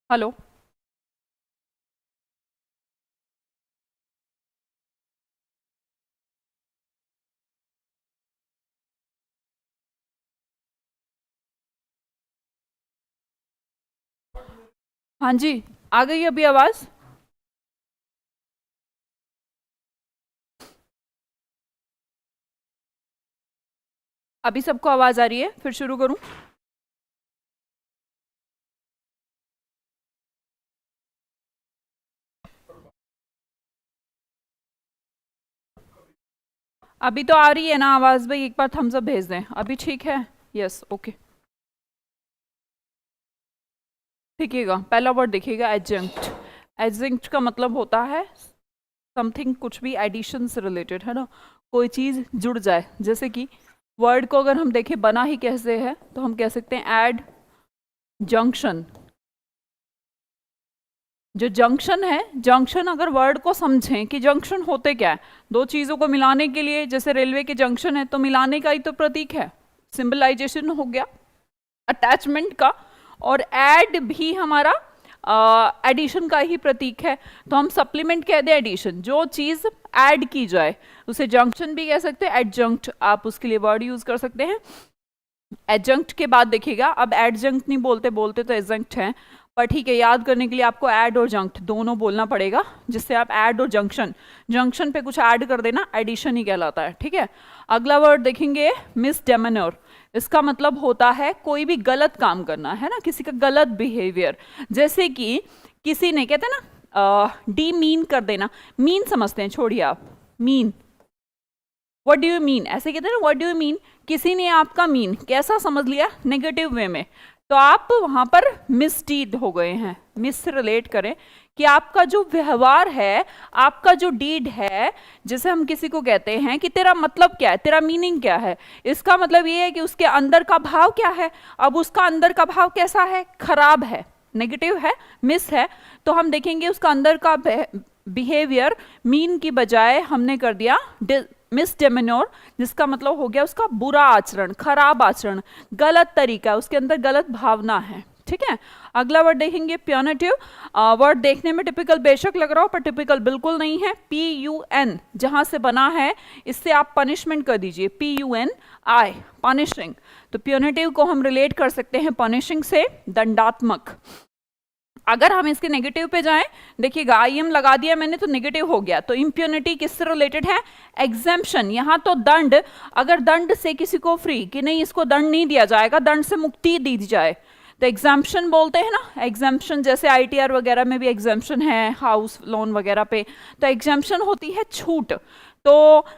Hello. हाँ जी, आ गई अभी आवाज। अभी सबको आवाज आ रही है? फिर शुरू करूं? अभी तो आ रही है ना आवाज भाई? एक बार थम्स अप भेज दें। अभी ठीक है? Yes, okay. देखिएगा, पहला वर्ड देखिएगा, एडजंक्ट। एडजंक्ट का मतलब होता है समथिंग, कुछ भी एडिशन से रिलेटेड, है ना। कोई चीज जुड़ जाए, जैसे कि वर्ड को अगर हम देखें बना ही कैसे है, तो हम कह सकते हैं एड जंक्शन। जो जंक्शन है, जंक्शन अगर वर्ड को समझें कि जंक्शन होते क्या है, दो चीजों को मिलाने के लिए, जैसे रेलवे के जंक्शन है तो मिलाने का ही तो प्रतीक है, सिंबलाइजेशन हो गया अटैचमेंट का। और ऐड भी हमारा एडिशन का ही प्रतीक है। तो हम सप्लीमेंट कह दें एडिशन, जो चीज ऐड की जाए उसे जंक्शन भी कह सकते हैं, एडजंक्ट आप उसके लिए वर्ड यूज कर सकते हैं। एडजंक्ट के बाद देखिएगा, अब एडजंक्ट नहीं बोलते, बोलते तो एडजंक्ट हैं, पर ठीक है, याद करने के लिए आपको ऐड और जंक्ट दोनों बोलना पड़ेगा, जिससे आप ऐड और जंक्शन, जंक्शन पे कुछ ऐड कर देना, एडिशन ही कहलाता है, ठीक है। अगला वर्ड देखेंगे, मिसडेमेनर। इसका मतलब होता है कोई भी गलत काम करना, है ना, किसी का गलत बिहेवियर। जैसे कि किसी ने, कहते हैं ना, डी मीन कर देना। मीन समझते हैं, छोड़िए आप, mean, what do you mean, ऐसे कहते हैं ना, व्हाट डू यू मीन। किसी ने आपका मीन कैसा समझ लिया, नेगेटिव वे में, तो आप वहां पर मिसडीड हो गए हैं। मिस से रिलेट करें कि आपका जो व्यवहार है, आपका जो डीड है, जैसे हम किसी को कहते हैं कि तेरा मतलब क्या है, तेरा मीनिंग क्या है, इसका मतलब ये है कि उसके अंदर का भाव क्या है। अब उसका अंदर का भाव कैसा है, खराब है, नेगेटिव है, मिस है, तो हम देखेंगे उसका अंदर का बिहेवियर मीन की बजाय हमने कर दिया मिसडेमेनोर, जिसका मतलब हो गया उसका बुरा आचरण, खराब आचरण, गलत तरीका, उसके अंदर गलत भावना है, ठीक है। अगला वर्ड देखेंगे, प्योनेटिव। वर्ड देखने में टिपिकल बेशक लग रहा हो, पर टिपिकल बिल्कुल नहीं है। PUN जहां से बना है, इससे आप पनिशमेंट कर दीजिए, PUNI, पनिशिंग। तो प्योनेटिव को हम रिलेट कर सकते हैं पनिशिंग से, दंडात्मक। अगर हम इसके नेगेटिव पे जाएं, देखिएगा IM लगा दिया मैंने तो नेगेटिव हो गया, तो इम्प्यूनिटी किससे रिलेटेड है, एग्जेम्पशन। यहां तो दंड, अगर दंड से किसी को फ्री, कि नहीं इसको दंड नहीं दिया जाएगा, दंड से मुक्ति दी जाए, तो एग्जाम्पशन बोलते हैं ना। एग्जाम्पशन जैसे ITR वगैरह में भी एग्जाम्पशन है, हाउस लोन वगैरह पे, तो एग्जाम्पशन होती है छूट। तो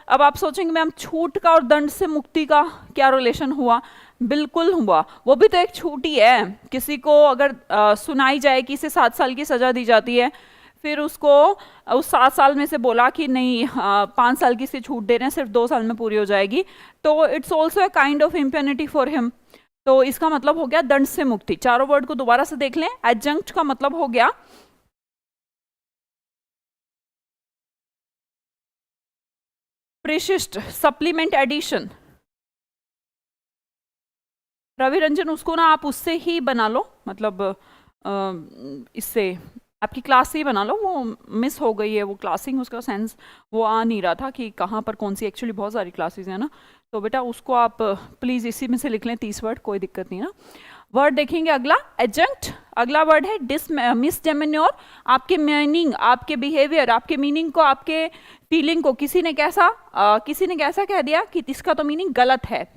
अब आप सोचेंगे मैम छूट का और दंड से मुक्ति का क्या रिलेशन हुआ, बिल्कुल हुआ, वो भी तो एक छूट ही है। किसी को अगर सुनाई जाए कि इसे 7 साल की सजा दी जाती है, फिर उसको उस 7 साल में से बोला कि नहीं 5 साल की से छूट दे रहे हैं, सिर्फ 2 साल में पूरी हो जाएगी, तो it's also a kind of impunity for him. तो इसका मतलब हो गया दंड से मुक्ति। चारों वर्ड को दोबारा से देख लें। एडजंक्ट का मतलब हो गया प्रशिष्ट, सप्लीमेंट, एडिशन। रवि रंजन, उसको ना आप उससे ही बना लो, मतलब इससे आपकी क्लास से ही बना लो, वो मिस हो गई है वो क्लासिंग, उसका सेंस वो आ नहीं रहा था कि कहाँ पर कौन सी, एक्चुअली बहुत सारी क्लासेस हैं ना, तो बेटा उसको आप प्लीज़ इसी में से लिख लें 30 वर्ड, कोई दिक्कत नहीं ना। वर्ड देखेंगे अगला, एडजंक्ट। अगला वर्ड है मिसडेमेन्योर। आपके मीनिंग, आपके बिहेवियर, आपके मीनिंग को, आपके फीलिंग को किसी ने कैसा कह दिया कि इसका तो मीनिंग गलत है,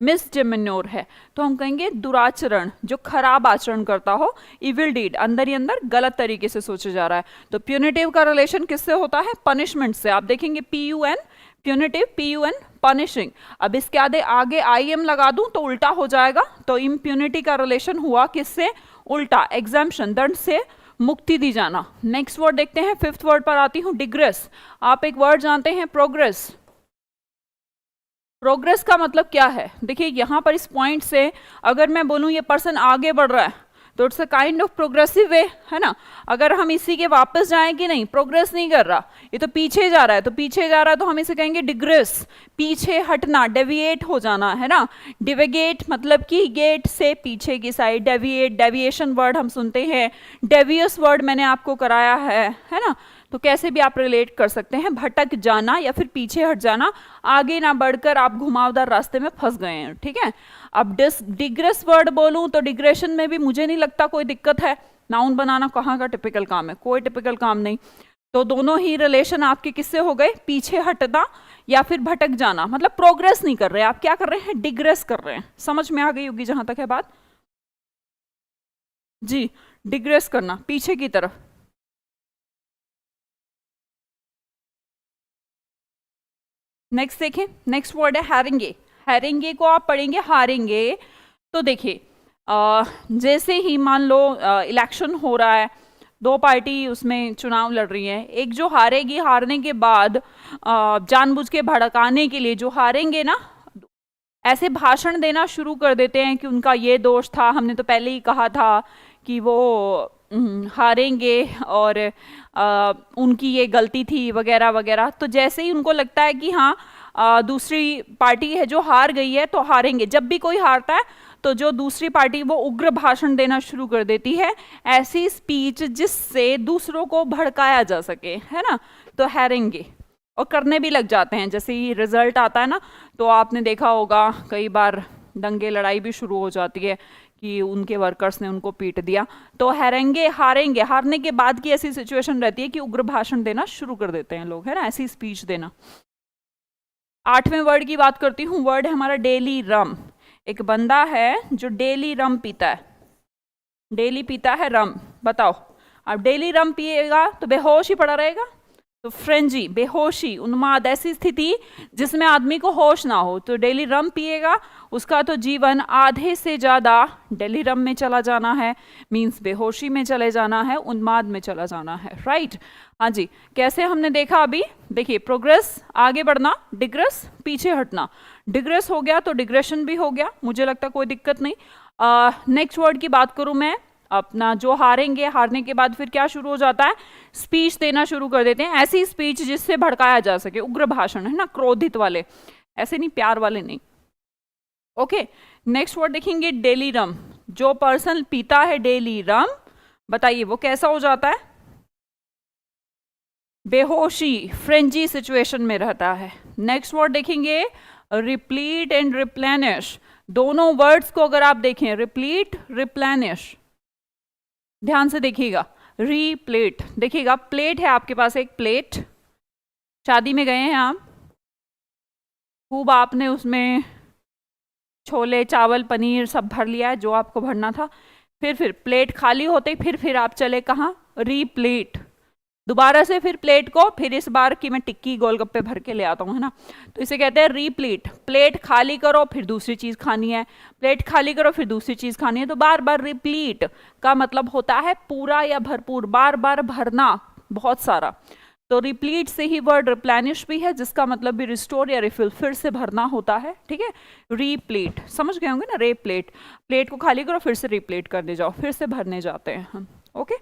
मिसडेमेन्योर है, तो हम कहेंगे दुराचरण, जो खराब आचरण करता हो, इविल डीड, अंदर ही अंदर गलत तरीके से सोचा जा रहा है। तो प्यूनिटिव का रिलेशन किससे होता है, पनिशमेंट से। आप देखेंगे PUN, प्यूनिटिव, PUN, पनिशिंग। अब इसके आगे IM लगा दूं तो उल्टा हो जाएगा, तो इम्प्यूनिटी का रिलेशन हुआ किससे, उल्टा, एग्जाम्पशन, दंड से मुक्ति दी जाना। नेक्स्ट वर्ड देखते हैं, 5th वर्ड पर आती हूं, डिग्रेस। आप एक वर्ड जानते हैं, प्रोग्रेस। प्रोग्रेस का मतलब क्या है, देखिए यहां पर इस पॉइंट से अगर मैं बोलूं ये पर्सन आगे बढ़ रहा है, तो it's a kind of progressive way, है ना। अगर हम इसी के वापस जाएं कि नहीं, प्रोग्रेस नहीं कर रहा, ये तो पीछे जा रहा है, तो पीछे जा रहा है तो हम इसे कहेंगे डिग्रेस, पीछे हटना, डेविएट हो जाना, है ना। डिविगेट मतलब कि गेट से पीछे की साइड, डेविएट, डेविएशन वर्ड हम सुनते हैं, डेवियस वर्ड मैंने आपको कराया है ना। तो कैसे भी आप रिलेट कर सकते हैं, भटक जाना या फिर पीछे हट जाना, आगे ना बढ़कर आप घुमावदार रास्ते में फंस गए हैं, ठीक है। अब डिग्रेस वर्ड बोलूं तो डिग्रेशन में भी मुझे नहीं लगता कोई दिक्कत है, नाउन बनाना कहाँ का टिपिकल काम है, कोई टिपिकल काम नहीं। तो दोनों ही रिलेशन आपके किससे हो गए, पीछे हटना या फिर भटक जाना, मतलब प्रोग्रेस नहीं कर रहे, आप क्या कर रहे हैं, डिग्रेस कर रहे हैं। समझ में आ गई होगी जहां तक है बात जी, डिग्रेस करना पीछे की तरफ। नेक्स्ट देखें, नेक्स्ट वर्ड है हैरेंगे। हैरेंगे को आप पढ़ेंगे हारेंगे। तो देखिए जैसे ही मान लो इलेक्शन हो रहा है, दो पार्टी उसमें चुनाव लड़ रही है, एक जो हारेगी, हारने के बाद जानबूझ के भड़काने के लिए जो हारेंगे ना, ऐसे भाषण देना शुरू कर देते हैं कि उनका ये दोष था, हमने तो पहले ही कहा था कि वो हारेंगे और उनकी ये गलती थी वगैरह वगैरह। तो जैसे ही उनको लगता है कि हाँ दूसरी पार्टी है जो हार गई है तो हारेंगे, जब भी कोई हारता है तो जो दूसरी पार्टी वो उग्र भाषण देना शुरू कर देती है, ऐसी स्पीच जिससे दूसरों को भड़काया जा सके, है ना, तो हारेंगे। और करने भी लग जाते हैं, जैसे ही रिजल्ट आता है ना, तो आपने देखा होगा कई बार दंगे लड़ाई भी शुरू हो जाती है कि उनके वर्कर्स ने उनको पीट दिया। तो हारेंगे, हारेंगे, हारने के बाद की ऐसी सिचुएशन रहती है कि उग्र भाषण देना शुरू कर देते हैं लोग, है ना, ऐसी स्पीच देना। 8वें वर्ड की बात करती हूँ, वर्ड है हमारा डेली रम। एक बंदा है जो डेली रम पीता है, डेली पीता है रम। बताओ, अब डेली रम पिएगा तो बेहोश ही पड़ा रहेगा, तो फ्रेंजी, बेहोशी, उन्माद, ऐसी स्थिति जिसमें आदमी को होश ना हो, तो डेली रम पिएगा, उसका तो जीवन आधे से ज्यादा डेली रम में चला जाना है, मींस बेहोशी में चले जाना है, उन्माद में चला जाना है, राइट। हाँ जी, कैसे हमने देखा अभी, देखिए प्रोग्रेस आगे बढ़ना, डिग्रेस पीछे हटना, डिग्रेस हो गया तो डिग्रेशन भी हो गया, मुझे लगता कोई दिक्कत नहीं। नेक्स्ट वर्ड की बात करूं मैं, अपना जो हारेंगे, हारने के बाद फिर क्या शुरू हो जाता है, स्पीच देना शुरू कर देते हैं, ऐसी स्पीच जिससे भड़काया जा सके, उग्र भाषण, है ना, क्रोधित वाले, ऐसे नहीं, प्यार वाले नहीं। ओके, नेक्स्ट वर्ड देखेंगे डेली रम। जो पर्सन पीता है डेली रम, बताइए वो कैसा हो जाता है, बेहोशी, फ्रेंजी सिचुएशन में रहता है। नेक्स्ट वर्ड देखेंगे रिप्लीट एंड रिप्लेनिश। दोनों वर्ड्स को अगर आप देखें, रिप्लीट, रिप्लेनिश, ध्यान से देखिएगा, रीप्लेट, देखिएगा प्लेट है आपके पास, एक प्लेट, शादी में गए हैं आप, खूब आपने उसमें छोले चावल पनीर सब भर लिया है जो आपको भरना था, फिर प्लेट खाली होते फिर आप चले कहाँ, रीप्लेट, दोबारा से फिर प्लेट को, फिर इस बार की मैं टिक्की गोलगप्पे भर के ले आता हूँ, है ना, तो इसे कहते हैं रीप्लेट। प्लेट खाली करो फिर दूसरी चीज खानी है, प्लेट खाली करो फिर दूसरी चीज खानी है, तो बार बार रिप्लीट का मतलब होता है पूरा या भरपूर, बार बार भरना, बहुत सारा। तो रिप्लीट से ही वर्ड रिप्लेनिश भी है, जिसका मतलब भी रिस्टोर या रिफिल, फिर से भरना होता है, ठीक है। रीप्लेट समझ गए होंगे ना, रीप्लेट, प्लेट को खाली करो फिर से रिप्लेट करने जाओ, फिर से भरने जाते हैं हम, ओके।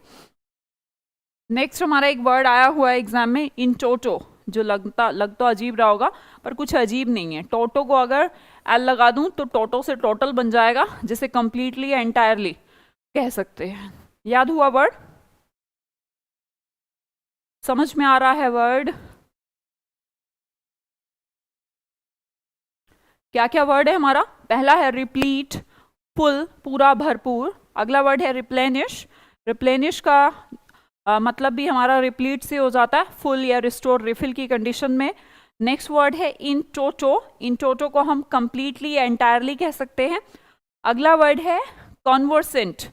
नेक्स्ट हमारा एक वर्ड आया हुआ है एग्जाम में, इन टोटो, जो लग तो अजीब रहा होगा पर कुछ अजीब नहीं है। टोटो को अगर एल लगा दूं तो टोटो से टोटल बन जाएगा, जिसे कंप्लीटली एंटायरली कह सकते हैं। याद हुआ वर्ड, समझ में आ रहा है वर्ड, क्या क्या वर्ड है हमारा, पहला है रिप्लीट, फुल, पूरा भरपूर। अगला वर्ड है रिप्लेनिश, रिप्लेनिश का मतलब भी हमारा रिप्लीट से हो जाता है, फुल या रिस्टोर, रिफिल की कंडीशन में। नेक्स्ट वर्ड है इन टोटो, इन टोटो को हम कंप्लीटली एंटायरली कह सकते हैं। अगला वर्ड है कॉन्वर्सेंट,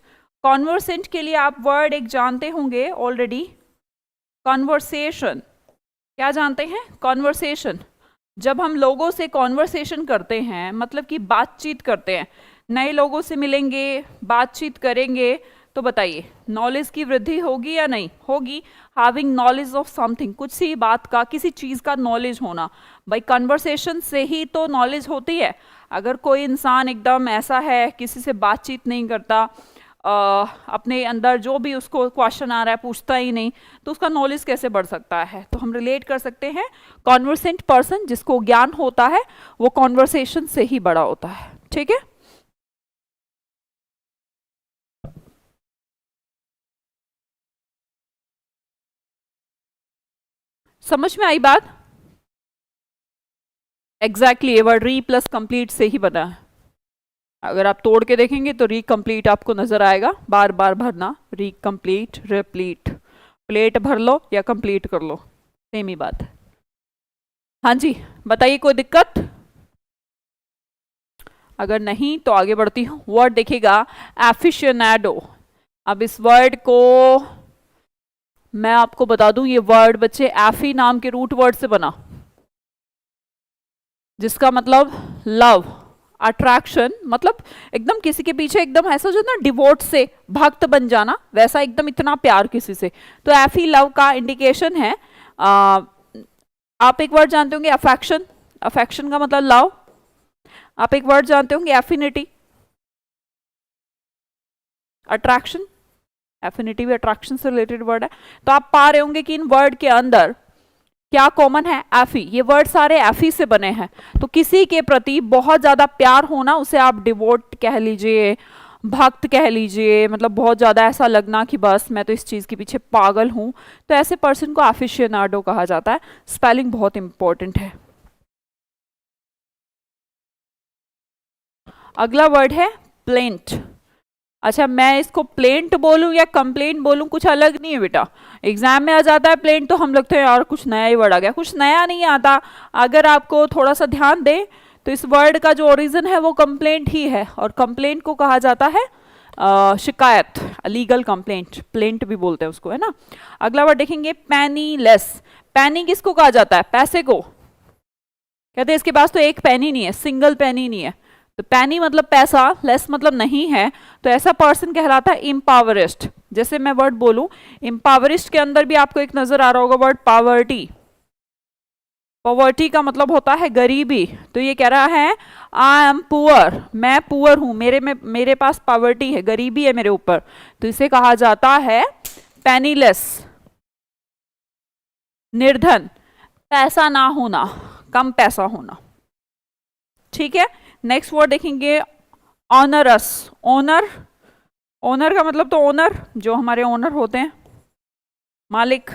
कॉन्वर्सेंट के लिए आप वर्ड एक जानते होंगे ऑलरेडी, कॉन्वर्सेशन, क्या जानते हैं, कॉन्वर्सेशन। जब हम लोगों से कॉन्वर्सेशन करते हैं, मतलब कि बातचीत करते हैं, नए लोगों से मिलेंगे, बातचीत करेंगे, तो बताइए नॉलेज की वृद्धि होगी या नहीं होगी। हैविंग नॉलेज ऑफ समथिंग, कुछ सी बात का, किसी चीज का नॉलेज होना, भाई कन्वर्सेशन से ही तो नॉलेज होती है। अगर कोई इंसान एकदम ऐसा है, किसी से बातचीत नहीं करता, अपने अंदर जो भी उसको क्वेश्चन आ रहा है पूछता ही नहीं, तो उसका नॉलेज कैसे बढ़ सकता है? तो हम रिलेट कर सकते हैं, कॉन्वर्सेंट पर्सन जिसको ज्ञान होता है वो कॉन्वर्सेशन से ही बड़ा होता है। ठीक है, समझ में आई बात? एग्जैक्टली, ये वर्ड री प्लस कंप्लीट से ही बना है। अगर आप तोड़ के देखेंगे तो री कंप्लीट आपको नजर आएगा, बार बार भरना, री कंप्लीट रिप्लीट, प्लेट भर लो या कंप्लीट कर लो, सेम ही बात है। हाँ जी, बताइए कोई दिक्कत? अगर नहीं तो आगे बढ़ती हूँ। वर्ड देखिएगा एफिशिएनाडो। अब इस वर्ड को मैं आपको बता दूं, ये वर्ड बच्चे एफी नाम के रूट वर्ड से बना, जिसका मतलब लव, अट्रैक्शन, मतलब एकदम किसी के पीछे एकदम ऐसा जो ना डिवोट से भक्त बन जाना, वैसा एकदम इतना प्यार किसी से, तो एफी लव का इंडिकेशन है। आप एक वर्ड जानते होंगे अफेक्शन, अफेक्शन का मतलब लव। आप एक वर्ड जानते होंगे एफिनिटी, अट्रैक्शन, एफिनिटी भी अट्रैक्शन से रिलेटेड वर्ड है। तो आप पा रहे होंगे कि इन वर्ड के अंदर क्या कॉमन है? एफी। ये वर्ड सारे एफी से बने हैं। तो किसी के प्रति बहुत ज्यादा प्यार होना, उसे आप डिवोट कह लीजिए, भक्त कह लीजिए, मतलब बहुत ज्यादा ऐसा लगना कि बस मैं तो इस चीज के पीछे पागल हूं, तो ऐसे पर्सन को एफिशिएनाडो कहा जाता है। स्पेलिंग बहुत इंपॉर्टेंट है। अगला वर्ड है प्लेंट। अच्छा, मैं इसको प्लेंट बोलूं या कंप्लेंट बोलूं, कुछ अलग नहीं है बेटा। एग्जाम में आ जाता है प्लेंट तो हम लगते हैं यार कुछ नया ही वर्ड आ गया, कुछ नया नहीं आता। अगर आपको थोड़ा सा ध्यान दें तो इस वर्ड का जो ओरिजिन है वो कंप्लेंट ही है, और कंप्लेंट को कहा जाता है शिकायत, लीगल कंप्लेंट, प्लेंट भी बोलते हैं उसको, है ना। अगला वर्ड देखेंगे पेनीलेस। पैनी किसको कहा जाता है? पैसे को। कहते हैं इसके पास तो एक पैनी नहीं है, सिंगल पैनी नहीं है। तो पैनी मतलब पैसा, लेस मतलब नहीं है, तो ऐसा पर्सन कहलाता है इम्पावरिस्ट। जैसे मैं वर्ड बोलूं इम्पावरिस्ट के अंदर भी आपको एक नजर आ रहा होगा वर्ड पावर्टी। पॉवर्टी का मतलब होता है गरीबी। तो ये कह रहा है आई एम पुअर, मैं पुअर हूं, मेरे पास पॉवर्टी है, गरीबी है मेरे ऊपर, तो इसे कहा जाता है पेनीलेस, निर्धन, पैसा ना होना, कम पैसा होना। ठीक है, नेक्स्ट वर्ड देखेंगे ऑनरस। ओनर, ओनर का मतलब तो ओनर, जो हमारे ओनर होते हैं, मालिक।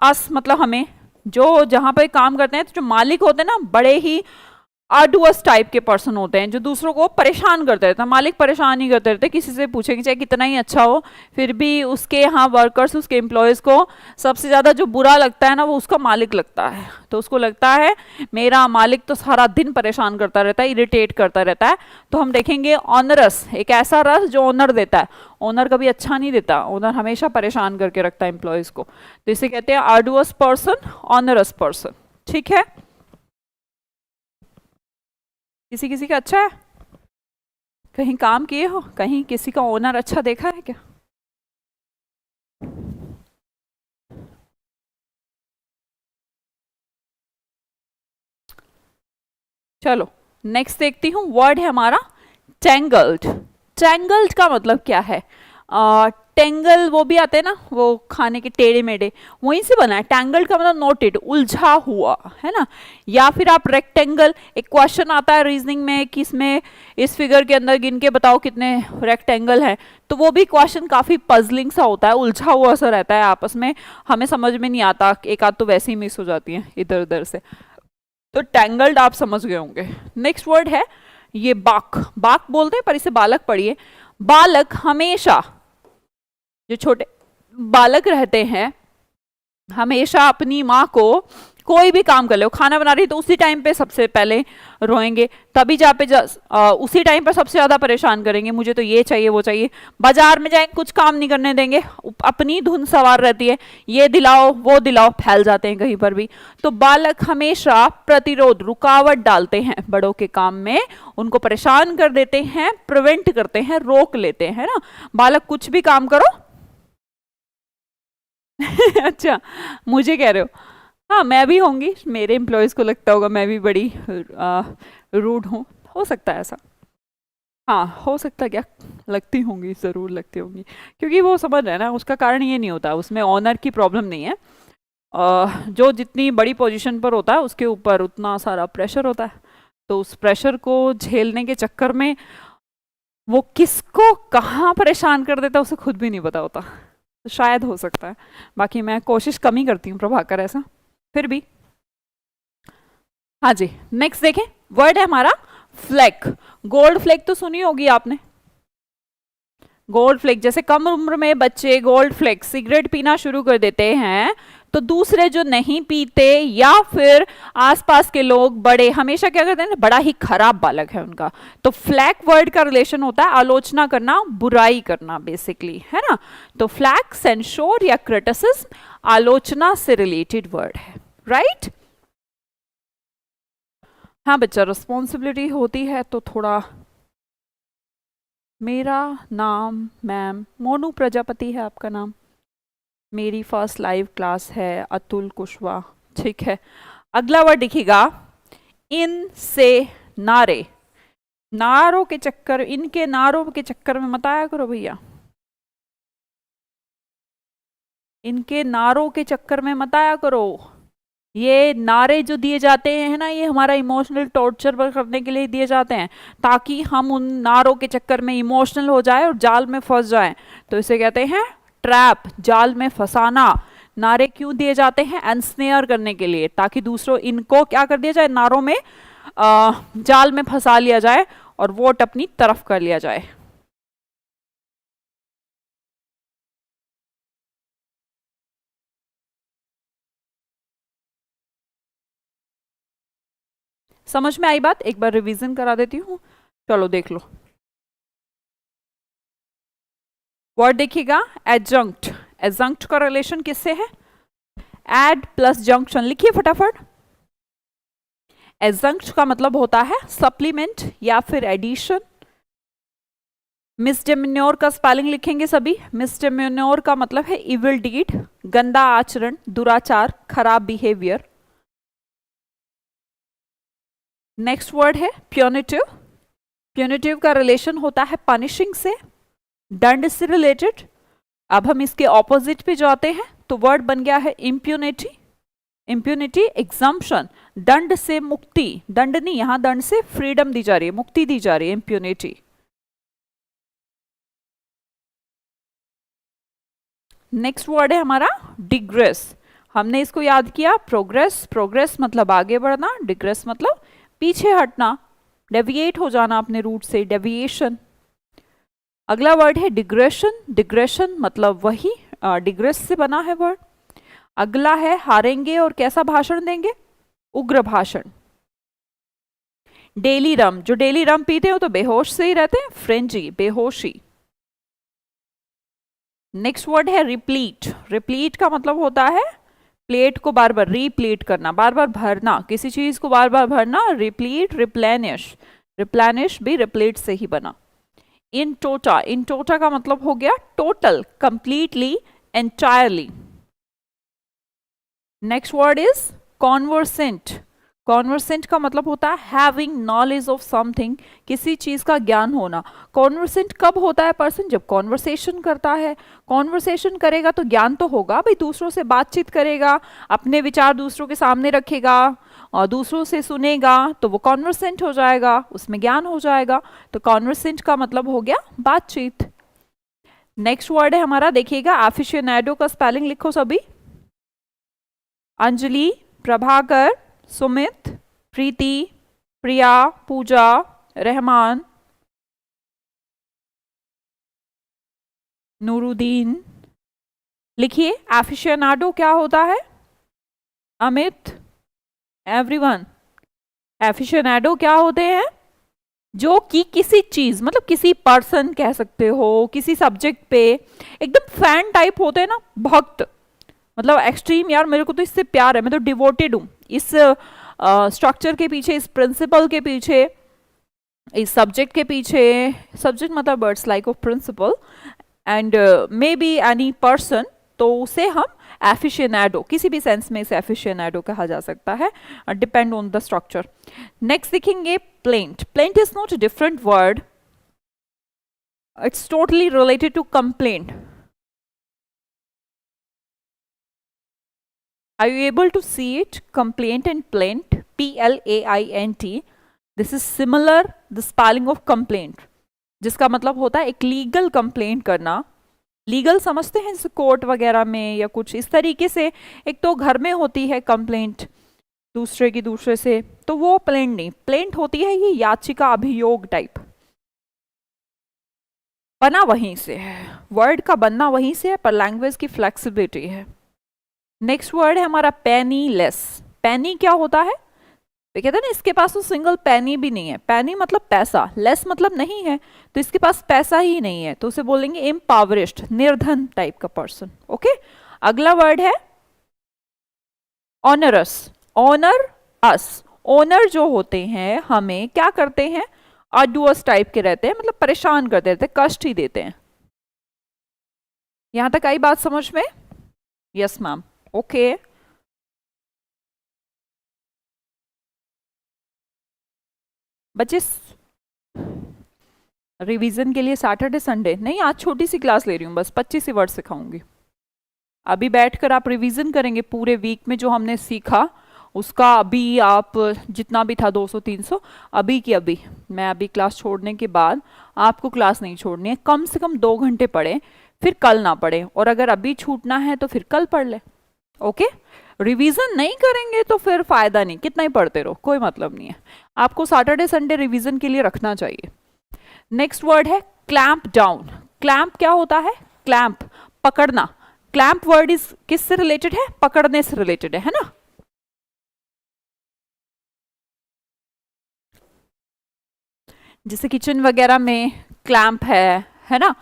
अस मतलब हमें, जो जहां पर काम करते हैं, तो जो मालिक होते हैं ना, बड़े ही आर्डुअस टाइप के पर्सन होते हैं, जो दूसरों को परेशान करते रहते हैं। मालिक परेशान ही करते रहते, किसी से पूछेंगे चाहे कितना ही अच्छा हो, फिर भी उसके यहाँ वर्कर्स, उसके एम्प्लॉयज को सबसे ज्यादा जो बुरा लगता है ना, वो उसका मालिक लगता है। तो उसको लगता है मेरा मालिक तो सारा दिन परेशान करता रहता है, इरिटेट करता रहता है। तो हम देखेंगे ऑनरस, एक ऐसा रस जो ओनर देता है। ओनर कभी अच्छा नहीं देता, ओनर हमेशा परेशान करके रखता है एम्प्लॉयज को, तो इसे कहते हैं आर्डुअस पर्सन, ऑनरस पर्सन। ठीक है, किसी किसी का अच्छा है? कहीं काम किए हो, कहीं किसी का ओनर अच्छा देखा है क्या? चलो नेक्स्ट देखती हूँ। वर्ड है हमारा टेंगल्ड। टेंगल्ड का मतलब क्या है? टेंगल वो भी आते हैं ना, वो खाने के टेढ़े मेढ़े, वहीं से बना है। टैंगल्ड का मतलब नोटेड, उलझा हुआ, है ना। या फिर आप रेक्टेंगल, एक क्वेश्चन आता है रीजनिंग में कि इसमें इस फिगर के अंदर गिन के बताओ कितने रेक्टेंगल हैं, तो वो भी क्वेश्चन काफी पजलिंग सा होता है, उलझा हुआ सा रहता है आपस में, हमें समझ में नहीं आता, एक आध तो वैसे ही मिस हो जाती है इधर उधर से। तो टैंगल्ड आप समझ गए होंगे। नेक्स्ट वर्ड है ये बाक। बाक बोलते हैं पर इसे बालक पढ़िए। बालक हमेशा, जो छोटे बालक रहते हैं, हमेशा अपनी माँ को, कोई भी काम कर ले, खाना बना रही तो उसी टाइम पे सबसे पहले रोएंगे, तभी उसी टाइम पर सबसे ज्यादा परेशान करेंगे, मुझे तो ये चाहिए वो चाहिए। बाजार में जाएंगे कुछ काम नहीं करने देंगे, अपनी धुन सवार रहती है, ये दिलाओ वो दिलाओ, फैल जाते हैं कहीं पर भी। तो बालक हमेशा प्रतिरोध, रुकावट डालते हैं बड़ों के काम में, उनको परेशान कर देते हैं, प्रिवेंट करते हैं, रोक लेते हैं ना। बालक कुछ भी काम करो अच्छा, मुझे कह रहे हो? हाँ, मैं भी होंगी, मेरे एम्प्लॉयज को लगता होगा मैं भी बड़ी रूड हूँ, हो सकता है ऐसा। हाँ हो सकता है क्या, लगती होंगी, ज़रूर लगती होंगी, क्योंकि वो समझ रहे हैं ना, उसका कारण ये नहीं होता, उसमें ऑनर की प्रॉब्लम नहीं है। जो जितनी बड़ी पोजीशन पर होता है उसके ऊपर उतना सारा प्रेशर होता है, तो उस प्रेशर को झेलने के चक्कर में वो किसको कहाँ परेशान कर देता है उसे खुद भी नहीं पता होता, तो शायद हो सकता है। बाकी मैं कोशिश कम ही करती हूँ प्रभाकर ऐसा, फिर भी। हाँ जी, नेक्स्ट देखें, वर्ड है हमारा फ्लेक। गोल्ड फ्लेक तो सुनी होगी आपने, गोल्ड फ्लेक, जैसे कम उम्र में बच्चे गोल्ड फ्लेक सिगरेट पीना शुरू कर देते हैं, तो दूसरे जो नहीं पीते या फिर आसपास के लोग बड़े हमेशा क्या करते हैं, बड़ा ही खराब बालक है उनका, तो फ्लैक वर्ड का रिलेशन होता है आलोचना करना, बुराई करना बेसिकली, है ना। तो फ्लैक सेंशोर या क्रिटिसिज्म आलोचना से रिलेटेड वर्ड है, राइट। हाँ बच्चा, रिस्पॉन्सिबिलिटी होती है तो थोड़ा। मेरा नाम मैम मोनू प्रजापति है, आपका नाम। मेरी फर्स्ट लाइव क्लास है अतुल कुशवाहा, ठीक है। अगला वर्ड दिखेगा इन से नारे। नारों के चक्कर, इनके नारों के चक्कर में मत आया करो भैया, इनके नारों के चक्कर में मत आया करो। ये नारे जो दिए जाते हैं ना, ये हमारा इमोशनल टॉर्चर करने के लिए दिए जाते हैं, ताकि हम उन नारों के चक्कर में इमोशनल हो जाए और जाल में फंस जाएं, तो इसे कहते हैं ट्रैप, जाल में फंसाना। नारे क्यों दिए जाते हैं, एनस्नेयर करने के लिए, ताकि दूसरों इनको क्या कर दिया जाए, नारों में जाल में फंसा लिया जाए और वोट अपनी तरफ कर लिया जाए। समझ में आई बात, एक बार रिवीजन करा देती हूँ, चलो देख लो। वर्ड देखिएगा एडजंक्ट। एडजंक्ट का रिलेशन किससे है, एड प्लस जंक्शन, लिखिए फटाफट। एडजंक्ट का मतलब होता है सप्लीमेंट या फिर एडिशन। मिसडेमिन्योर का स्पेलिंग लिखेंगे सभी। मिसडेमिन्योर का मतलब है इविल डीड, गंदा आचरण, दुराचार, खराब बिहेवियर। नेक्स्ट वर्ड है प्यूनिटिव। प्यूनिटिव का रिलेशन होता है पनिशिंग से, दंड से रिलेटेड। अब हम इसके ऑपोजिट पे जाते हैं, तो वर्ड बन गया है इम्प्यूनिटी। इम्प्यूनिटी एग्जम्पशन, दंड से मुक्ति, दंड नहीं, यहां दंड से फ्रीडम दी जा रही है, मुक्ति दी जा रही है, इम्प्यूनिटी। नेक्स्ट वर्ड है हमारा डिग्रेस। हमने इसको याद किया, प्रोग्रेस, प्रोग्रेस मतलब आगे बढ़ना, डिग्रेस मतलब पीछे हटना, डेविएट हो जाना अपने रूट से, डेविएशन। अगला वर्ड है डिग्रेशन। डिग्रेशन मतलब वही डिग्रेस से बना है वर्ड। अगला है हारेंगे और कैसा भाषण देंगे, उग्र भाषण। डेली रम, जो डेली रम पीते हो तो बेहोश से ही रहते हैं, फ्रेंजी, बेहोशी। नेक्स्ट वर्ड है रिप्लीट। रिप्लीट का मतलब होता है प्लेट को बार बार रीप्लीट करना, बार बार भरना, किसी चीज को बार बार भरना, रिप्लीट, रिप्लेनिश। रिप्लेनिश भी रिप्लीट से ही बना। इन टोटा, इन टोटा का मतलब हो गया total, completely, entirely. Next word is conversant. Conversant का मतलब होता है हैविंग नॉलेज ऑफ समथिंग, किसी चीज का ज्ञान होना। कॉन्वर्सेंट कब होता है पर्सन, जब कॉन्वर्सेशन करता है। कॉन्वर्सेशन करेगा तो ज्ञान तो होगा भाई, दूसरों से बातचीत करेगा, अपने विचार दूसरों के सामने रखेगा और दूसरों से सुनेगा, तो वो कॉन्वर्सेंट हो जाएगा, उसमें ज्ञान हो जाएगा। तो कॉन्वर्सेंट का मतलब हो गया बातचीत। नेक्स्ट वर्ड है हमारा, देखिएगा एफिशिएनाडो का स्पेलिंग लिखो सभी। अंजलि, प्रभाकर, सुमित, प्रीति, प्रिया, पूजा, रहमान, नूरुद्दीन। लिखिए एफिशिएनाडो क्या होता है, अमित, एवरीवन। एफिशिएनाडो क्या होते हैं, जो कि किसी चीज मतलब किसी पर्सन कह सकते हो, किसी सब्जेक्ट पे एकदम फैन टाइप होते हैं ना, भक्त, मतलब एक्सट्रीम, यार मेरे को तो इससे प्यार है, मैं तो डिवोटेड हूँ इस स्ट्रक्चर के पीछे, इस प्रिंसिपल के पीछे, इस सब्जेक्ट के पीछे। सब्जेक्ट मतलब words like of principal and maybe any person, तो उसे हम एफिशिएनाडो, किसी भी सेंस में इसे एफिशिएनाडो कहा जा सकता है, depend on the structure. Next देखेंगे plaint. Plaint is not a different word, It's totally related to complaint. Are you able to see it? Complaint and plaint, P-L-A-I-N-T. This is similar, the spelling of complaint, जिसका मतलब होता है एक legal complaint करना. Legal समझते हैं जैसे court वगैरह में या कुछ इस तरीके से. एक तो घर में होती है कंप्लेंट दूसरे की दूसरे से, तो वो प्लेंट नहीं. प्लेंट होती है ये याचिका, अभियोग टाइप. बना वहीं से है, वर्ड का बनना वहीं से है, पर लैंग्वेज की फ्लेक्सिबिलिटी है. नेक्स्ट वर्ड है हमारा पेनीलेस. पेनी क्या होता है? तो कहते हैं ना इसके पास तो सिंगल पेनी भी नहीं है. पेनी मतलब पैसा, लेस मतलब नहीं है, तो इसके पास पैसा ही नहीं है, तो उसे बोलेंगे इम्पावरिश्ड, निर्धन टाइप का पर्सन. ओके. अगला वर्ड है ऑनरस. ऑनर अस. ओनर जो होते हैं हमें क्या करते हैं? अर्डुअस टाइप के रहते हैं, मतलब परेशान करते रहते हैं, कष्ट ही देते हैं. यहां तक आई बात समझ में? Yes ma'am. ओके. बच्चे रिवीजन के लिए सैटरडे संडे नहीं, आज छोटी सी क्लास ले रही हूँ, बस 25 ही वर्ड सिखाऊंगी. अभी बैठकर आप रिवीजन करेंगे पूरे वीक में जो हमने सीखा उसका. अभी आप जितना भी था 200-300, अभी की अभी. मैं अभी क्लास छोड़ने के बाद आपको क्लास नहीं छोड़नी है. कम से कम 2 घंटे पढ़े, फिर कल ना पढ़े, और अगर अभी छूटना है तो फिर कल पढ़ ले. ओके. रिवीजन नहीं करेंगे तो फिर फायदा नहीं, कितना ही पढ़ते रहो, कोई मतलब नहीं है. आपको सैटरडे संडे रिवीजन के लिए रखना चाहिए. नेक्स्ट वर्ड है क्लैंप डाउन. क्लैंप क्या होता है? क्लैंप, पकड़ना. क्लैंप वर्ड इज किससे रिलेटेड है? पकड़ने से रिलेटेड है ना. जैसे किचन वगैरह में क्लैंप है ना.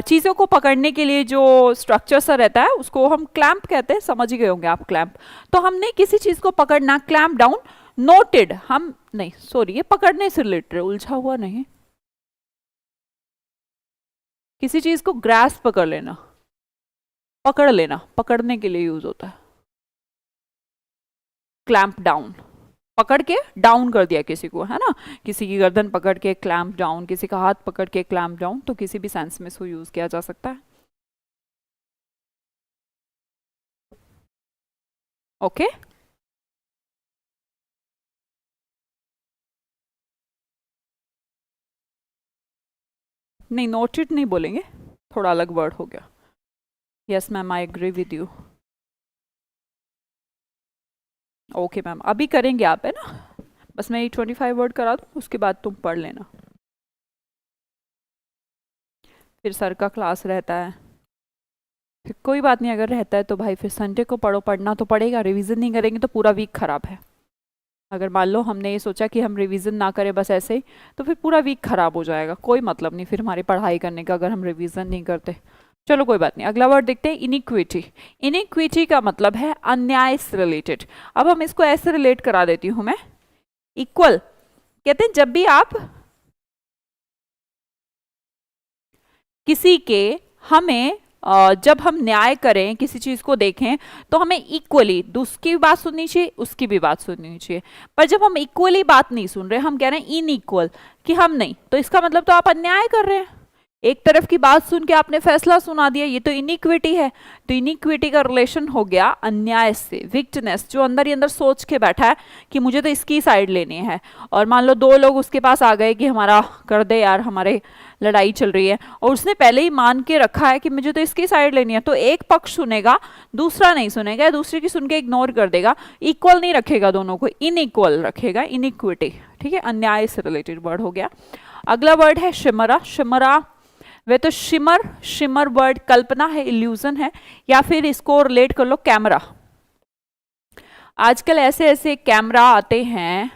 चीज़ों को पकड़ने के लिए जो स्ट्रक्चर सा रहता है उसको हम क्लैंप कहते हैं. समझ ही गए होंगे आप क्लैंप. तो हमने किसी चीज़ को पकड़ना, क्लैंप डाउन. नोटेड, हम नहीं, सॉरी, ये पकड़ने से रिलेटेड, उलझा हुआ नहीं. किसी चीज़ को ग्रास्प कर लेना, पकड़ लेना, पकड़ने के लिए यूज होता है. क्लैंप डाउन, पकड़ के डाउन कर दिया किसी को, है ना. किसी की गर्दन पकड़ के क्लैंप डाउन, किसी का हाथ पकड़ के क्लैंप डाउन. तो किसी भी सेंस में इसको यूज किया जा सकता है. ओके. नहीं, नोटेड नहीं बोलेंगे, थोड़ा अलग वर्ड हो गया. Yes ma'am, I agree with you. Okay ma'am, अभी करेंगे आप, है ना. बस मैं ये 25 वर्ड करा दूँ, उसके बाद तुम पढ़ लेना. फिर सर का क्लास रहता है. फिर कोई बात नहीं, अगर रहता है तो भाई फिर संडे को पढ़ो, पढ़ना तो पड़ेगा. रिवीजन नहीं करेंगे तो पूरा वीक खराब है. अगर मान लो हमने ये सोचा कि हम रिवीजन ना करें बस ऐसे ही, तो फिर पूरा वीक खराब हो जाएगा. कोई मतलब नहीं फिर हमारी पढ़ाई करने का अगर हम रिवीजन नहीं करते. चलो कोई बात नहीं. अगला वर्ड देखते हैं, इनिक्विटी. इनिक्विटी का मतलब है अन्याय से रिलेटेड. अब हम इसको ऐसे रिलेट करा देती हूं मैं. इक्वल कहते हैं जब भी आप किसी के, हमें जब हम न्याय करें, किसी चीज को देखें, तो हमें इक्वली उसकी भी बात सुननी चाहिए, उसकी भी बात सुननी चाहिए. पर जब हम इक्वली बात नहीं सुन रहे, हम कह रहे हैं इनइक्वल, कि हम नहीं, तो इसका मतलब तो आप अन्याय कर रहे हैं. एक तरफ की बात सुन के आपने फैसला सुना दिया, ये तो इनिक्विटी है. तो इनिक्विटी का रिलेशन हो गया अन्याय से. विक्टनेस, जो अंदर ही अंदर सोच के बैठा है कि मुझे तो इसकी साइड लेनी है, और मान लो 2 लोग उसके पास आ गए कि हमारा कर दे यार, हमारे लड़ाई चल रही है, और उसने पहले ही मान के रखा है कि मुझे तो इसकी साइड लेनी है. तो एक पक्ष सुनेगा, दूसरा नहीं सुनेगा, दूसरे की सुन के इग्नोर कर देगा. इक्वल नहीं रखेगा दोनों को, इनइक्वल रखेगा. इनिक्विटी, ठीक है, अन्याय से रिलेटेड वर्ड हो गया. अगला वर्ड है शिमरा. शिमरा वे तो शिमर, शिमर वर्ड कल्पना है, इल्यूजन है, या फिर इसको रिलेट कर लो कैमरा. आजकल ऐसे ऐसे कैमरा आते हैं,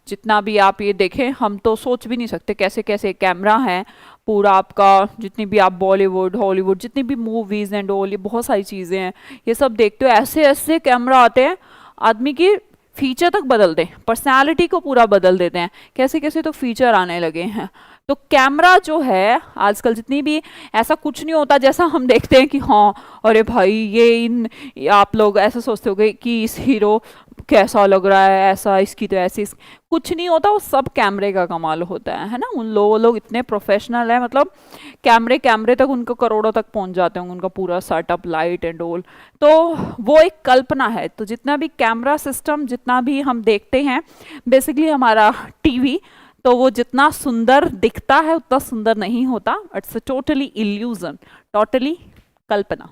जितना भी आप ये देखें हम तो सोच भी नहीं सकते कैसे कैसे कैमरा हैं. पूरा आपका जितनी भी आप बॉलीवुड, हॉलीवुड, जितनी भी मूवीज एंड ऑल, ये बहुत सारी चीज़ें हैं, ये सब देखते हो. ऐसे ऐसे कैमरा आते हैं, आदमी की फीचर तक बदल दें, पर्सनालिटी को पूरा बदल देते हैं. कैसे कैसे तो फीचर आने लगे हैं. तो कैमरा जो है आजकल जितनी भी, ऐसा कुछ नहीं होता जैसा हम देखते हैं कि हाँ अरे भाई ये आप लोग ऐसा सोचते होगे कि इस हीरो कैसा लग रहा है, ऐसा, इसकी तो ऐसी, कुछ नहीं होता, वो सब कैमरे का कमाल होता है ना। उन लोग इतने प्रोफेशनल है, मतलब कैमरे कैमरे तक उनको करोड़ों तक पहुंच जाते हैं, उनका पूरा सेटअप, लाइट एंड ऑल। तो वो एक कल्पना है। तो जितना भी कैमरा सिस्टम, जितना भी हम देखते हैं बेसिकली हमारा टीवी, तो वो जितना सुंदर दिखता है उतना सुंदर नहीं होता। It's a totally illusion, totally Kalpana.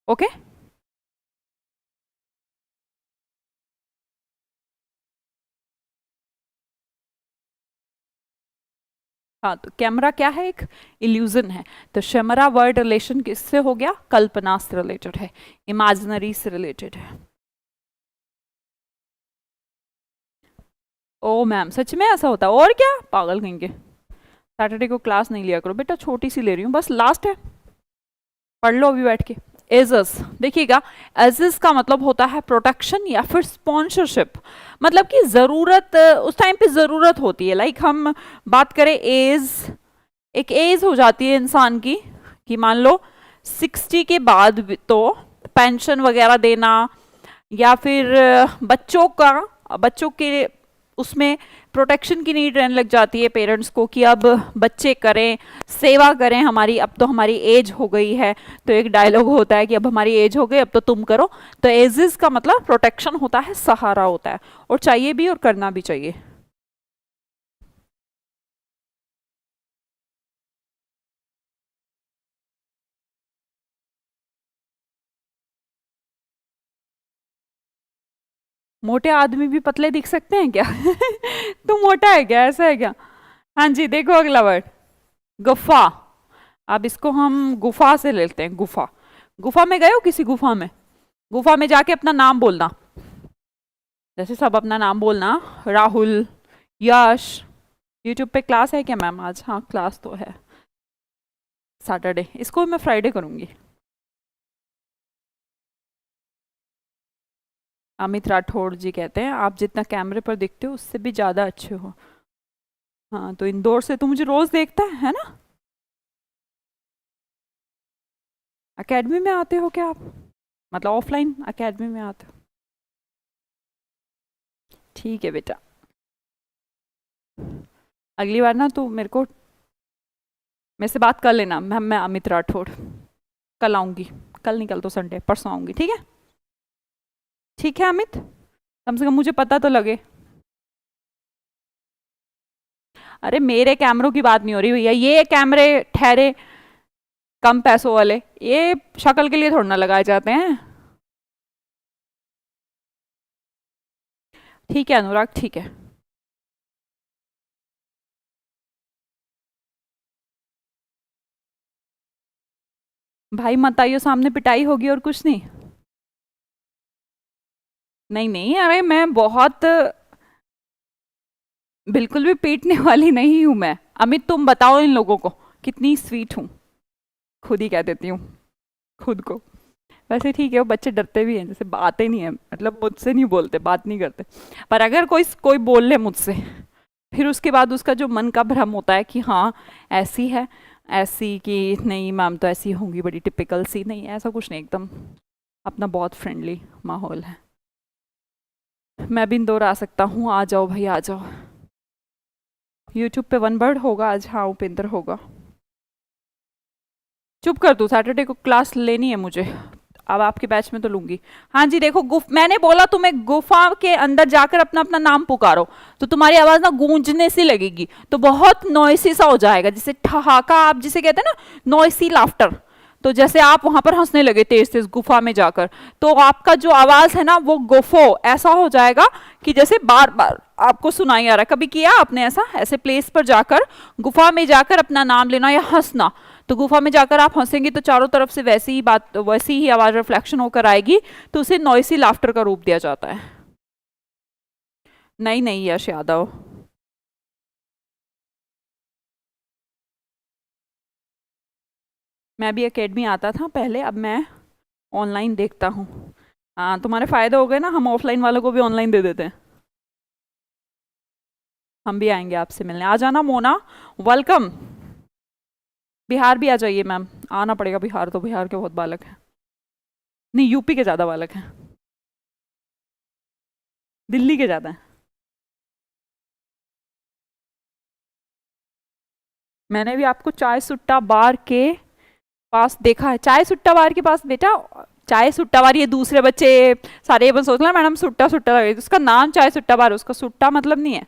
Okay हाँ, तो कैमरा क्या है, एक इल्यूजन है। तो शमरा वर्ड रिलेशन किससे हो गया, कल्पना से रिलेटेड है, इमेजिनरी से रिलेटेड है। ओ मैम, सच में ऐसा होता है? और क्या, पागल कहेंगे। सैटरडे को क्लास नहीं लिया करो बेटा, छोटी सी ले रही हूँ बस, लास्ट है, पढ़ लो अभी बैठ के। एजस, देखिएगा, एजस का मतलब होता है प्रोटेक्शन या फिर स्पॉन्सरशिप। मतलब कि जरूरत, उस टाइम पे जरूरत होती है। लाइक हम बात करें एज, एक एज हो जाती है इंसान की कि मान लो 60 के बाद तो पेंशन वगैरह देना, या फिर बच्चों के उसमें प्रोटेक्शन की नीड रहने लग जाती है पेरेंट्स को कि अब बच्चे करें, सेवा करें हमारी, अब तो हमारी एज हो गई है। तो एक डायलॉग होता है कि अब हमारी एज हो गई, अब तो तुम करो। तो एजेस का मतलब प्रोटेक्शन होता है, सहारा होता है, और चाहिए भी और करना भी चाहिए। मोटे आदमी भी पतले दिख सकते हैं क्या? तू मोटा है क्या, ऐसा है क्या? हाँ जी, देखो अगला वर्ड, गुफा। अब इसको हम गुफा से लेते हैं, गुफा। गुफा में गए हो किसी गुफा में? गुफा में जाके अपना नाम बोलना, जैसे सब अपना नाम बोलना, राहुल, यश। यूट्यूब पे क्लास है क्या मैम आज? हाँ क्लास तो है, सैटरडे, इसको मैं फ्राइडे करूंगी। अमित राठौड़ जी कहते हैं आप जितना कैमरे पर दिखते हो उससे भी ज्यादा अच्छे हो। हाँ, तो इंदौर से तू मुझे रोज देखता है ना? एकेडमी में आते हो क्या आप? मतलब ऑफलाइन एकेडमी में आते हो? ठीक है बेटा, अगली बार ना तू मेरे को, मेरे से बात कर लेना, मैं अमित राठौड़, कल आऊंगी। कल नहीं, कल तो संडे, परसों आऊंगी, ठीक है? ठीक है अमित, कम से कम मुझे पता तो लगे। अरे मेरे कैमरों की बात नहीं हो रही भैया, ये कैमरे ठहरे कम पैसों वाले, ये शक्ल के लिए थोड़ा ना लगाए जाते हैं। ठीक है अनुराग, ठीक है। भाई मत आइयो, सामने पिटाई होगी और कुछ नहीं। नहीं नहीं, अरे मैं बहुत, बिल्कुल भी पीटने वाली नहीं हूं मैं। अमित तुम बताओ इन लोगों को कितनी स्वीट हूं, खुद ही कह देती हूँ खुद को। वैसे ठीक है, वो बच्चे डरते भी हैं, जैसे बातें नहीं है, मतलब मुझसे नहीं बोलते, बात नहीं करते। पर अगर कोई कोई बोल ले मुझसे, फिर उसके बाद उसका जो मन का भ्रम होता है कि हाँ ऐसी है, ऐसी कि नहीं मैम तो ऐसी होंगी बड़ी टिपिकल सी, नहीं ऐसा कुछ नहीं, एकदम अपना बहुत फ्रेंडली माहौल है। मैं भी इंदौर आ सकता हूँ, आ जाओ भाई आ जाओ। यूट्यूब पे वन बर्ड होगा आज, हाँ उपेंद्र होगा। चुप कर तू, सैटरडे को क्लास लेनी है मुझे, अब आपके बैच में तो लूंगी। हाँ जी देखो, मैंने बोला तुम्हें गुफा के अंदर जाकर अपना अपना नाम पुकारो, तो तुम्हारी आवाज ना गूंजने सी लगेगी, तो बहुत नॉइसी सा हो जाएगा, जैसे ठहाका आप जिसे कहते हैं ना, नॉइसी लाफ्टर। तो जैसे आप वहां पर हंसने लगे तेज तेज गुफा में जाकर, तो आपका जो आवाज है ना वो गुफो ऐसा हो जाएगा कि जैसे बार बार आपको सुनाई आ रहा है। कभी किया आपने ऐसा, ऐसे प्लेस पर जाकर, गुफा में जाकर अपना नाम लेना या हंसना? तो गुफा में जाकर आप हंसेंगे तो चारों तरफ से वैसी ही बात, वैसी ही आवाज रिफ्लेक्शन होकर आएगी, तो उसे नॉइसी लाफ्टर का रूप दिया जाता है। नहीं नहीं यश यादव, मैं भी एकेडमी आता था पहले, अब मैं ऑनलाइन देखता हूँ। हाँ तुम्हारे फायदे हो गए ना, हम ऑफलाइन वालों को भी ऑनलाइन दे देते हैं। हम भी आएंगे आपसे मिलने, आ जाना मोना, वेलकम। बिहार भी आ जाइए मैम, आना पड़ेगा बिहार, तो बिहार के बहुत बालक हैं, नहीं यूपी के ज़्यादा बालक हैं। दिल्ली के ज्यादा है। मैंने भी आपको चाय सुट्टा बार के पास देखा है। चाय सुट्टा बार के पास बेटा, चाय सुट्टा बार, ये दूसरे बच्चे सारे ये बस सोच रहे मैडम सुट्टा सुट्टा लगे, उसका नाम चाय सुट्टा बार, उसका सुट्टा मतलब नहीं है।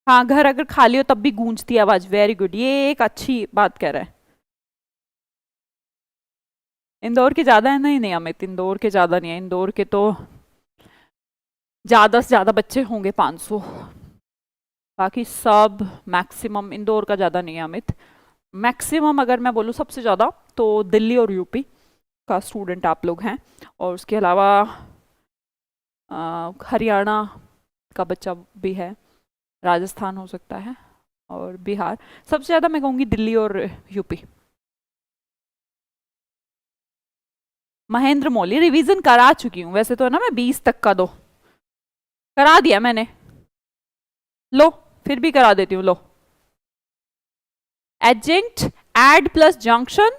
हाँ, घर अगर खाली हो तब भी गूंजती है आवाज। वेरी गुड, ये एक अच्छी बात कह रहा है। इंदौर के ज्यादा है? नहीं नहीं अमित, इंदौर के ज्यादा नहीं है। इंदौर के तो ज्यादा से ज्यादा बच्चे होंगे 500, बाकी सब मैक्सिमम। इंदौर का ज्यादा नहीं है अमित। मैक्सिमम अगर मैं बोलूँ सबसे ज्यादा तो दिल्ली और यूपी का स्टूडेंट आप लोग हैं, और उसके अलावा हरियाणा का बच्चा भी है, राजस्थान हो सकता है, और बिहार। सबसे ज्यादा मैं कहूँगी दिल्ली और यूपी। महेंद्र मौली रिवीजन करा चुकी हूँ वैसे तो, है ना। मैं 20 तक का दो करा दिया मैंने, लो फिर भी करा देती हूँ, लो। Adjunct, ad plus junction,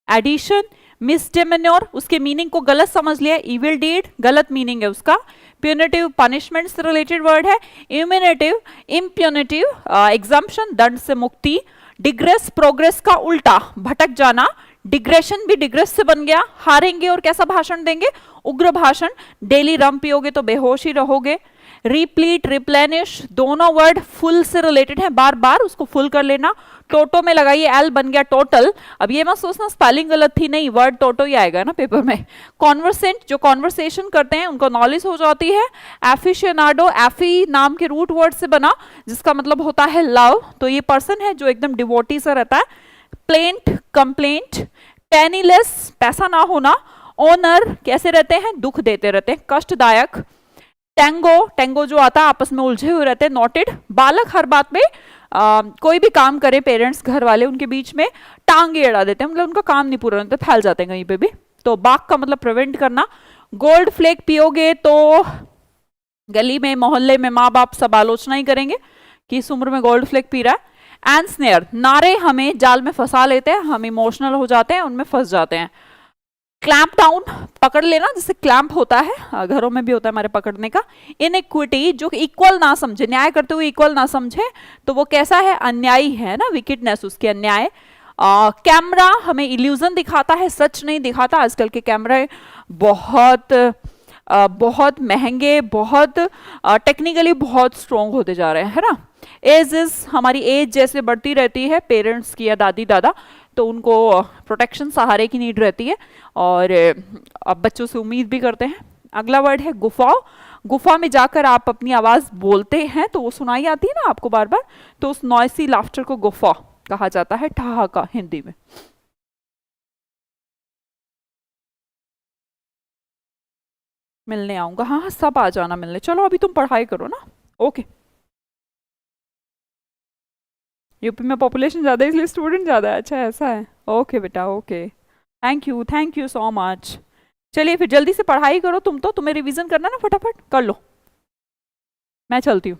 addition, misdemeanour, उसके मीनिंग को गलत समझ लिया, इविल डीड गलत मीनिंग है उसका। प्यूनिटिव, पनिशमेंट से रिलेटेड वर्ड है। इम्यूनेटिव, इम्प्यूनिटिव, एग्जाम्पशन, दंड से मुक्ति। डिग्रेस, प्रोग्रेस का उल्टा, भटक जाना। डिग्रेशन भी डिग्रेस से बन गया, हारेंगे और कैसा भाषण देंगे, उग्र भाषण। डेली रम पियोगे तो बेहोश ही रहोगे। रिप्लीट, रिप्लेनिश, दोनों वर्ड फुल से रिलेटेड है, बार बार उसको फुल कर लेना। टोटो में लगाइए एल, बन गया टोटल। अब ये मत सोचना स्पेलिंग गलत थी, नहीं, वर्ड टोटो ही आएगा ना पेपर में। कॉन्वर्सेंट, जो कॉन्वर्सेशन करते हैं उनको नॉलेज हो जाती है। एफिशिएनाडो, एफी नाम के रूट वर्ड से बना, जिसका मतलब होता है लव, तो ये पर्सन है जो एकदम डिवोटी सा रहता है। Plaint, complaint. पेनीलेस, पैसा ना होना। ओनर, कैसे रहते हैं, दुख देते रहते हैं, कष्टदायक। टेंगो, टेंगो जो आता है आपस में उलझे हुए रहते हैं। नोटेड, बालक हर बात में कोई भी काम करे, पेरेंट्स घर वाले उनके बीच में टांगे अड़ा देते हैं, मतलब उनका काम नहीं पूरा होता, फैल जाते हैं कहीं पे भी। तो बाक का मतलब प्रिवेंट करना। गोल्ड फ्लेक पियोगे तो गली में मोहल्ले में माँ बाप सब आलोचना ही करेंगे कि इस उम्र में गोल्ड फ्लेक पी रहा है। एंड स्नेयर, नारे हमें जाल में फंसा लेते हैं, हम इमोशनल हो जाते हैं, उनमें फंस जाते हैं। क्लैंप डाउन, पकड़ लेना, जिससे क्लैंप होता है, घरों में भी होता है हमारे पकड़ने का। इनइक्विटी, जो इक्वल ना समझे, न्याय करते हुए इक्वल ना समझे, तो वो कैसा है, अन्यायी है ना, विकेटनेस उसके, अन्याय। कैमरा हमें इल्यूजन दिखाता है, सच नहीं दिखाता। आजकल के कैमरे बहुत महंगे, बहुत टेक्निकली बहुत स्ट्रॉन्ग होते जा रहे हैं, है ना। एज इज, हमारी एज जैसे बढ़ती रहती है पेरेंट्स की या दादी दादा, तो उनको प्रोटेक्शन, सहारे की नीड रहती है, और अब बच्चों से उम्मीद भी करते हैं। अगला वर्ड है गुफा। गुफा में जाकर आप अपनी आवाज बोलते हैं तो वो सुनाई आती है ना आपको बार बार, तो उस नॉइसी लाफ्टर को गुफा कहा जाता है, ठहाका हिंदी में। मिलने आऊंगा, हाँ हाँ सब आ जाना मिलने। चलो अभी तुम पढ़ाई करो ना। ओके। यूपी में पॉपुलेशन ज्यादा है इसलिए स्टूडेंट ज्यादा है, अच्छा ऐसा है। ओके बेटा, okay, thank you so much. चलिए फिर जल्दी से पढ़ाई करो, तुम तो, तुम्हें रिवीजन करना ना, फटाफट कर लो। मैं चलती हूँ।